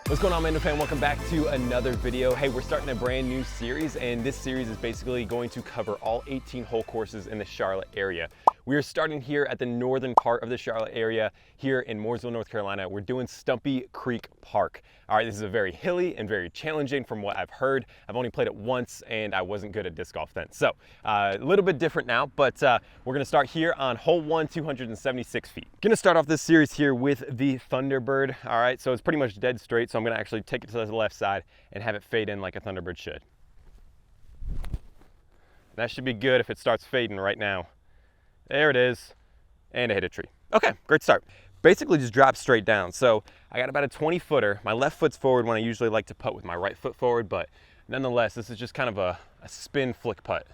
What's going on, Mando fan? Welcome back to another video. Hey, we're starting a brand new series, and this series is basically going to cover all 18 hole courses in the Charlotte area. We are starting here at the northern part of the Charlotte area here in Mooresville, North Carolina. We're doing Stumpy Creek Park. All right, this is a very hilly and very challenging from what I've heard. I've only played it once and I wasn't good at disc golf then. So a little bit different now, but we're gonna start here on hole 1, 276 feet. Gonna start off this series here with the Thunderbird. All right, so it's pretty much dead straight. So I'm gonna actually take it to the left side and have it fade in like a Thunderbird should. That should be good if it starts fading right now. There it is, and I hit a tree. Okay, great start. Basically just drop straight down. So I got about a 20 footer. My left foot's forward when I usually like to putt with my right foot forward, but nonetheless, this is just kind of a spin flick putt.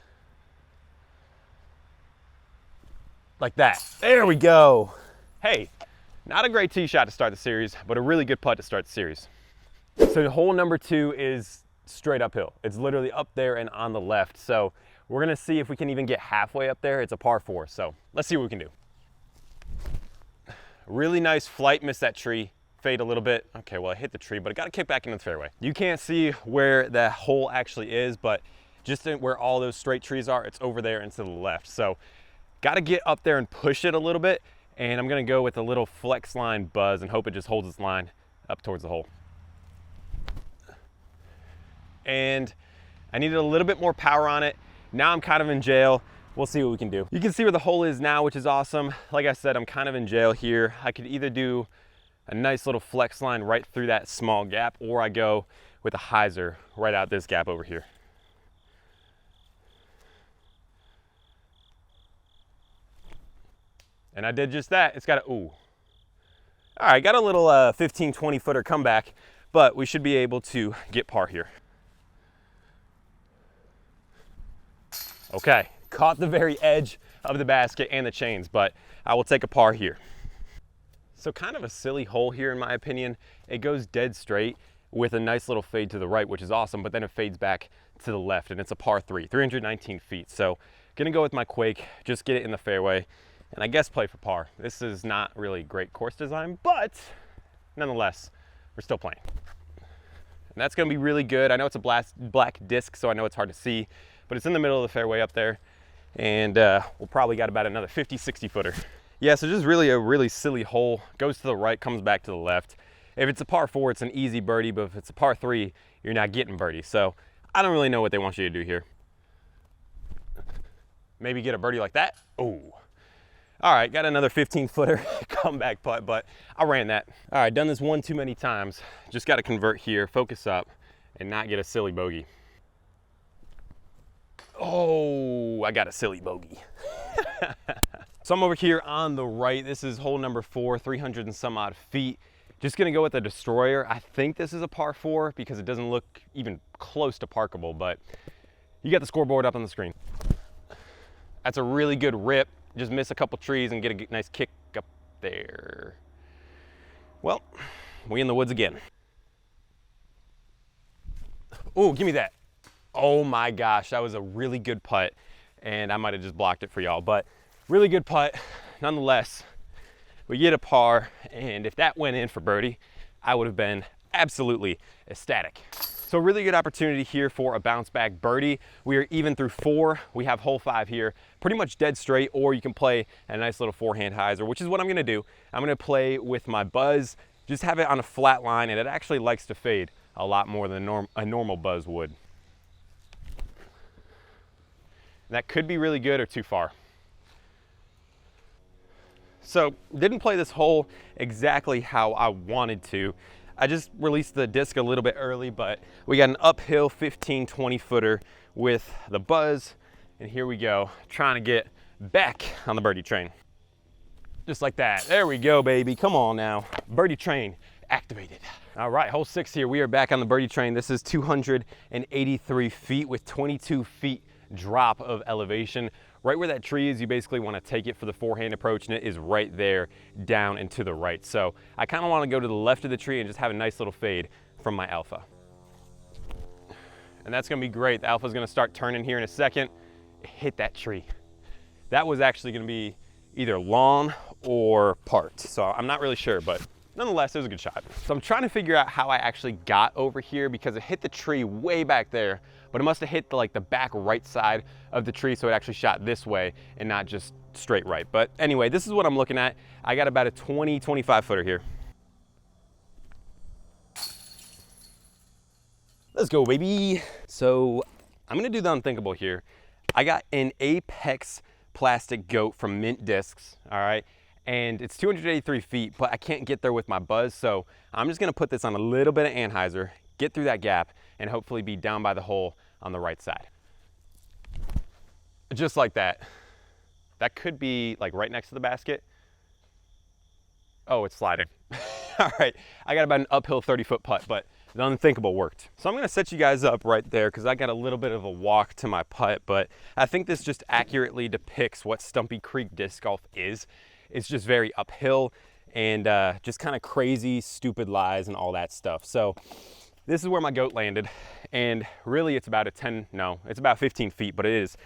Like that. There we go. Hey, not a great tee shot to start the series, but a really good putt to start the series. So hole number 2 is straight uphill. It's literally up there and on the left. So we're gonna see if we can even get halfway up there. It's a par 4, so let's see what we can do. Really nice flight, missed that tree, fade a little bit. Okay, well I hit the tree, but I gotta kick back into the fairway. You can't see where that hole actually is, but just where all those straight trees are, it's over there and to the left. So gotta get up there and push it a little bit, and I'm gonna go with a little flex line buzz and hope it just holds its line up towards the hole. And I needed a little bit more power on it. Now I'm kind of in jail. We'll see what we can do. You can see where the hole is now, which is awesome. Like I said, I'm kind of in jail here. I could either do a nice little flex line right through that small gap, or I go with a hyzer right out this gap over here. And I did just that. It's got a, ooh. All right, got a little 15, 20 footer comeback, but we should be able to get par here. Okay, caught the very edge of the basket and the chains, but I will take a par here. So kind of a silly hole here in my opinion. It goes dead straight with a nice little fade to the right, which is awesome, but then it fades back to the left, and it's a par 3, 319 feet. So gonna go with my Quake, just get it in the fairway, and I guess play for par. This is not really great course design, but nonetheless, we're still playing. And that's gonna be really good. I know it's a black disc, so I know it's hard to see, but it's in the middle of the fairway up there, and we'll probably got about another 50, 60 footer. Yeah, so just really a really silly hole. Goes to the right, comes back to the left. If it's a par 4, it's an easy birdie, but if it's a par 3, you're not getting birdie. So I don't really know what they want you to do here. Maybe get a birdie like that. Oh, all right, got another 15 footer comeback putt, but I ran that. All right, done this one too many times. Just got to convert here, focus up, and not get a silly bogey. Oh, I got a silly bogey. So I'm over here on the right. This is hole number 4, 300 and some odd feet. Just gonna go with a destroyer. I think this is a par 4 because it doesn't look even close to parkable, but you got the scoreboard up on the screen. That's a really good rip. Just miss a couple trees and get a nice kick up there. Well, we in the woods again. Oh, give me that. Oh my gosh, that was a really good putt, and I might have just blocked it for y'all, but really good putt. Nonetheless, we get a par, and if that went in for birdie, I would have been absolutely ecstatic. So really good opportunity here for a bounce back birdie. We are even through 4. We have hole 5 here, pretty much dead straight, or you can play a nice little forehand hyzer, which is what I'm gonna do. I'm gonna play with my buzz, just have it on a flat line, and it actually likes to fade a lot more than a normal buzz would. That could be really good or too far. So didn't play this hole exactly how I wanted to. I just released the disc a little bit early, but we got an uphill 15, 20 footer with the buzz, and here we go, trying to get back on the birdie train. Just like that. There we go, baby. Come on now. Birdie train activated. All right, hole 6 here. We are back on the birdie train. This is 283 feet with 22 feet drop of elevation. Right where that tree is, you basically want to take it for the forehand approach, and it is right there down and to the right. So I kind of want to go to the left of the tree and just have a nice little fade from my alpha. And that's going to be great. The alpha is going to start turning here in a second. Hit that tree. That was actually going to be either lawn or part, so I'm not really sure, but nonetheless, it was a good shot. So I'm trying to figure out how I actually got over here because it hit the tree way back there, but it must have hit the back right side of the tree, so it actually shot this way and not just straight right. But anyway, this is what I'm looking at. I got about a 20, 25 footer here. Let's go, baby. So I'm gonna do the unthinkable here. I got an Apex plastic goat from Mint Discs, all right? And it's 283 feet, but I can't get there with my buzz, so I'm just gonna put this on a little bit of anhyzer, get through that gap, and hopefully be down by the hole on the right side. Just like that. That could be like right next to the basket. Oh, it's sliding. All right, I got about an uphill 30-foot putt, but the unthinkable worked. So I'm gonna set you guys up right there because I got a little bit of a walk to my putt, but I think this just accurately depicts what Stumpy Creek disc golf is. It's just very uphill and just kind of crazy, stupid lies and all that stuff. So this is where my goat landed, and really it's about it's about 15 feet, but it is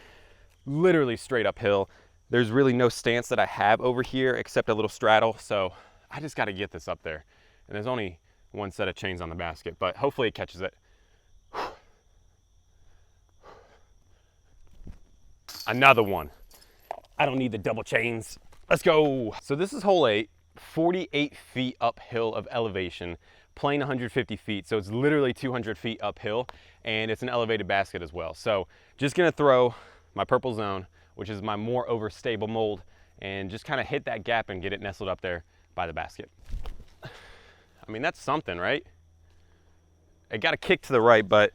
literally straight uphill. There's really no stance that I have over here except a little straddle, so I just got to get this up there. And there's only one set of chains on the basket, but hopefully it catches it. Another one. I don't need the double chains. Let's go. So this is hole 8, 48 feet uphill of elevation, playing 150 feet. So it's literally 200 feet uphill, and it's an elevated basket as well. So just gonna throw my purple zone, which is my more overstable mold, and just kind of hit that gap and get it nestled up there by the basket. I mean, that's something, right? It got a kick to the right, but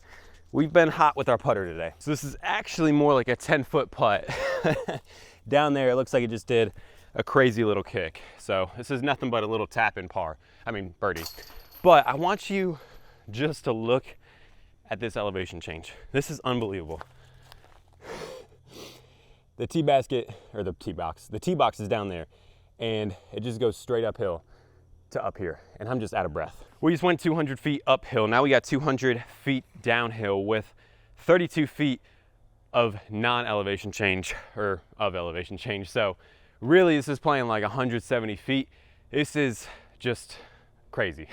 we've been hot with our putter today. So this is actually more like a 10-foot putt. Down there, it looks like it just did a crazy little kick. So this is nothing but a little tap in birdie. But I want you just to look at this elevation change. This is unbelievable. The tee basket, or the tee box is down there, and it just goes straight uphill to up here, and I'm just out of breath. We just went 200 feet uphill. Now we got 200 feet downhill with 32 feet of non-elevation change, or of elevation change. So really this is playing like 170 feet. This is just crazy.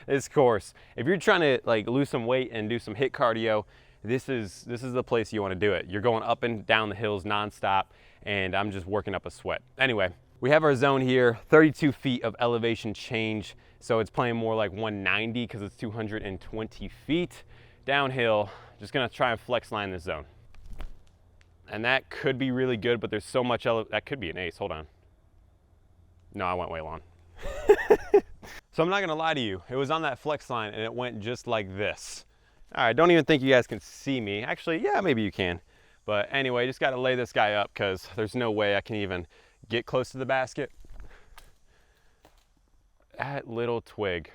This course, if you're trying to like lose some weight and do some HIIT cardio, this is the place you want to do it. You're going up and down the hills nonstop, and I'm just working up a sweat. Anyway, we have our zone here, 32 feet of elevation change. So it's playing more like 190 because it's 220 feet downhill. Just gonna try and flex line this zone. And that could be really good, but there's so much, that could be an ace, hold on. No, I went way long. So I'm not gonna lie to you, it was on that flex line and it went just like this. All right, don't even think you guys can see me. Actually, yeah, maybe you can. But anyway, just gotta lay this guy up because there's no way I can even get close to the basket. That little twig.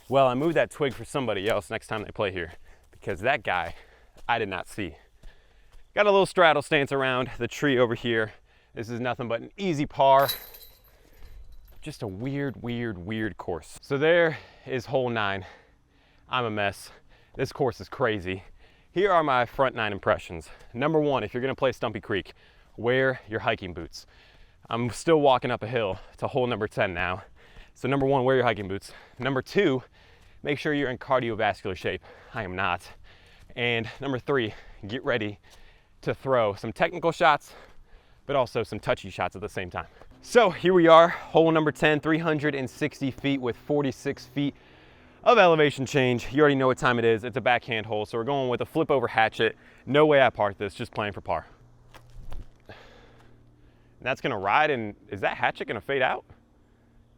Well, I moved that twig for somebody else next time they play here because that guy, I did not see. Got a little straddle stance around the tree over here. This is nothing but an easy par. Just a weird, weird, weird course. So there is hole 9. I'm a mess. This course is crazy. Here are my front 9 impressions. Number 1, if you're gonna play Stumpy Creek, wear your hiking boots. I'm still walking up a hill to hole number 10 now. So number 1, wear your hiking boots. Number 2, make sure you're in cardiovascular shape. I am not. And number 3, get ready to throw some technical shots, but also some touchy shots at the same time. So here we are, hole number 10, 360 feet with 46 feet of elevation change. You already know what time it is. It's a backhand hole, so we're going with a flip over hatchet. No way I parked this, just playing for par. And that's gonna ride, and is that hatchet gonna fade out?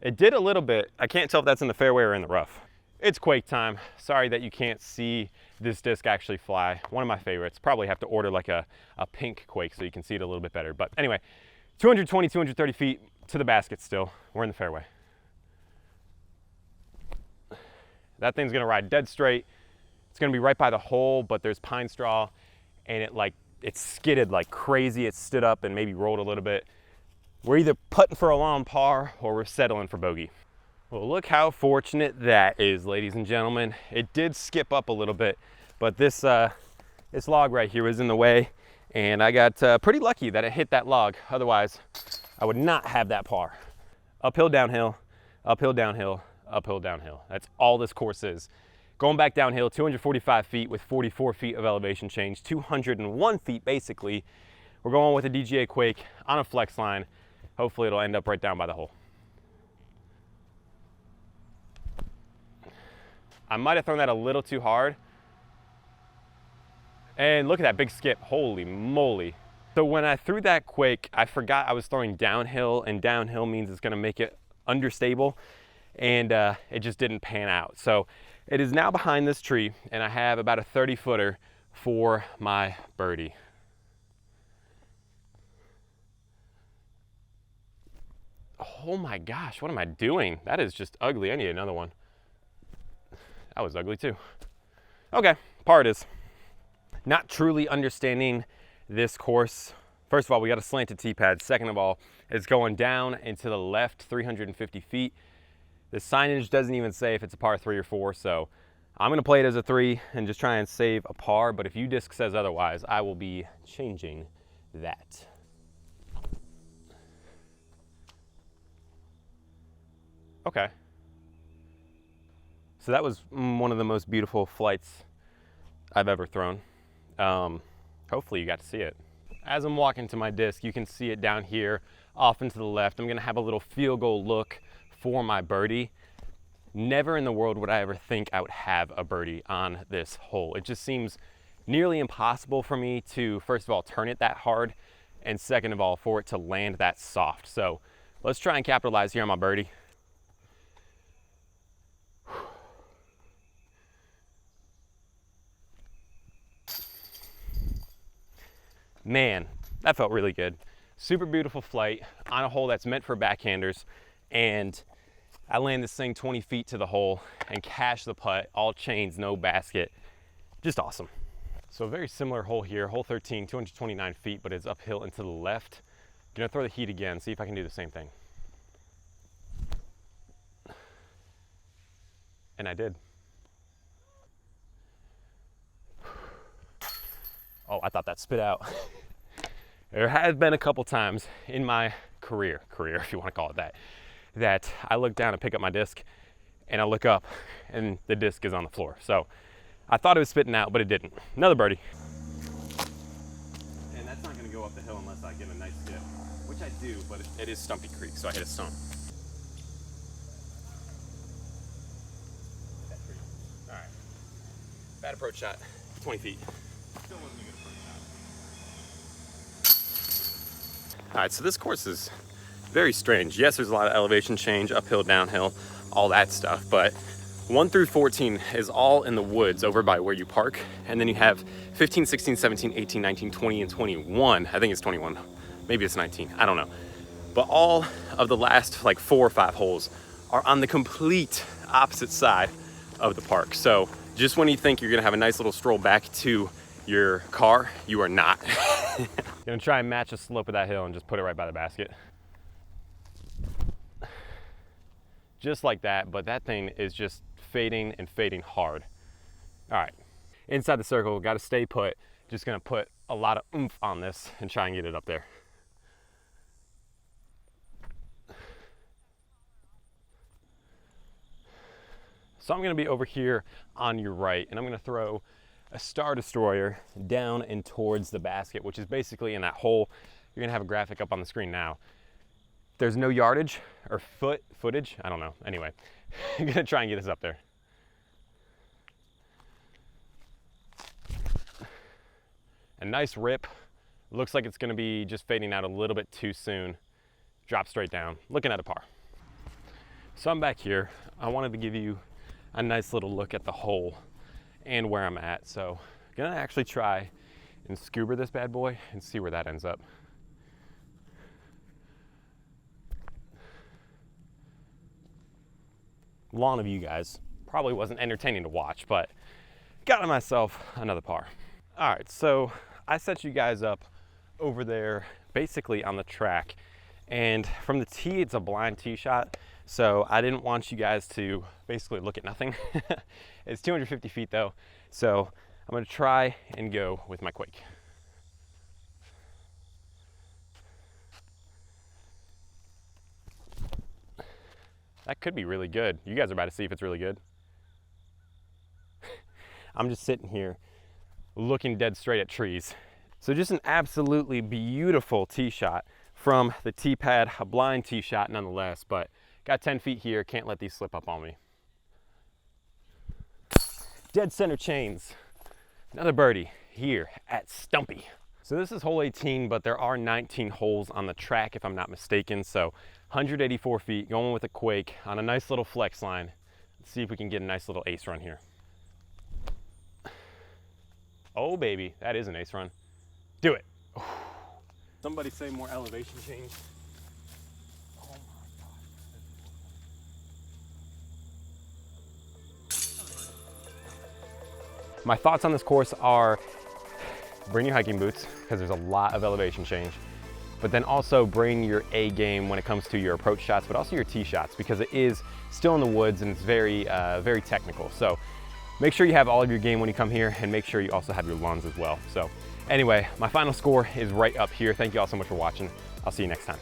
It did a little bit. I can't tell if that's in the fairway or in the rough. It's quake time. Sorry that you can't see this disc actually fly. One of my favorites. Probably have to order like a pink quake so you can see it a little bit better. But anyway, 220, 230 feet to the basket still. We're in the fairway. That thing's gonna ride dead straight. It's gonna be right by the hole, but there's pine straw, and it skidded like crazy. It stood up and maybe rolled a little bit. We're either putting for a long par or we're settling for bogey. Well, look how fortunate that is, ladies and gentlemen. It did skip up a little bit, but this log right here was in the way, and I got pretty lucky that it hit that log. Otherwise, I would not have that par. Uphill, downhill, uphill, downhill, uphill, downhill. That's all this course is. Going back downhill, 245 feet with 44 feet of elevation change, 201 feet basically. We're going with a DGA Quake on a flex line. Hopefully it'll end up right down by the hole. I might have thrown that a little too hard. And look at that big skip, holy moly. So when I threw that Quake, I forgot I was throwing downhill, and downhill means it's gonna make it understable, and it just didn't pan out. So it is now behind this tree, and I have about a 30-footer for my birdie. Oh my gosh, what am I doing? That is just ugly. I need another one. That was ugly too. Okay, par it is. Not truly understanding this course. First of all, we got a slanted tee pad. Second of all, it's going down and to the left 350 feet. The signage doesn't even say if it's a par 3 or 4, so I'm gonna play it as a 3 and just try and save a par, but if UDisc says otherwise, I will be changing that. Okay. So that was one of the most beautiful flights I've ever thrown. Hopefully you got to see it. As I'm walking to my disc, you can see it down here off and to the left. I'm gonna have a little field goal look for my birdie. Never in the world would I ever think I would have a birdie on this hole. It just seems nearly impossible for me to, first of all, turn it that hard, and second of all, for it to land that soft. So let's try and capitalize here on my birdie. Man, that felt really good. Super beautiful flight on a hole that's meant for backhanders, and I land this thing 20 feet to the hole and cash the putt, all chains, no basket. Just awesome. So a very similar hole here, hole 13, 229 feet, but it's uphill and to the left. Gonna throw the heat again, see if I can do the same thing. And I did. Oh, I thought that spit out. There has been a couple times in my career, if you want to call it that I look down and pick up my disc, and I look up and the disc is on the floor. So I thought it was spitting out, but it didn't. Another birdie. And that's not going to go up the hill unless I get a nice dip, which I do, but it is Stumpy Creek, so I hit a stump. All right. Bad approach shot, 20 feet. Still wasn't a good approach shot. All right, so this course is very strange. Yes, there's a lot of elevation change, uphill, downhill, all that stuff, but 1 through 14 is all in the woods over by where you park, and then you have 15, 16, 17, 18, 19, 20, and 21. I think it's 21. Maybe it's 19. I don't know. But all of the last like 4 or 5 holes are on the complete opposite side of the park. So just when you think you're gonna have a nice little stroll back to your car, you are not. Gonna try and match the slope of that hill and just put it right by the basket. Just like that, but that thing is just fading and fading hard. All right, inside the circle, gotta stay put. Just gonna put a lot of oomph on this and try and get it up there. So I'm gonna be over here on your right, and I'm gonna throw a Star Destroyer down and towards the basket, which is basically in that hole. You're gonna have a graphic up on the screen now. There's no yardage or footage, I don't know. Anyway, I'm gonna try and get us up there. A nice rip. Looks like it's gonna be just fading out a little bit too soon. Drop straight down, looking at a par. So I'm back here. I wanted to give you a nice little look at the hole and where I'm at. So I'm gonna actually try and scuba this bad boy and see where that ends up. Lawn of you guys probably wasn't entertaining to watch, but got myself another par. All right, so I set you guys up over there basically on the track, and from the tee it's a blind tee shot, so I didn't want you guys to basically look at nothing. It's 250 feet though, so I'm gonna try and go with my Quake. That could be really good. You guys are about to see if it's really good. I'm just sitting here looking dead straight at trees. So just an absolutely beautiful tee shot from the tee pad, a blind tee shot nonetheless, but got 10 feet here, can't let these slip up on me. Dead center chains. Another birdie here at Stumpy. So this is hole 18, but there are 19 holes on the track if I'm not mistaken. So 184 feet, going with a quake on a nice little flex line. Let's see if we can get a nice little ace run here. Oh baby, that is an ace run. Do it. Somebody say more elevation change. Oh my gosh. My thoughts on this course are bring your hiking boots because there's a lot of elevation change, but then also bring your A game when it comes to your approach shots, but also your tee shots because it is still in the woods and it's very, very technical. So make sure you have all of your game when you come here and make sure you also have your lungs as well. So anyway, my final score is right up here. Thank you all so much for watching. I'll see you next time.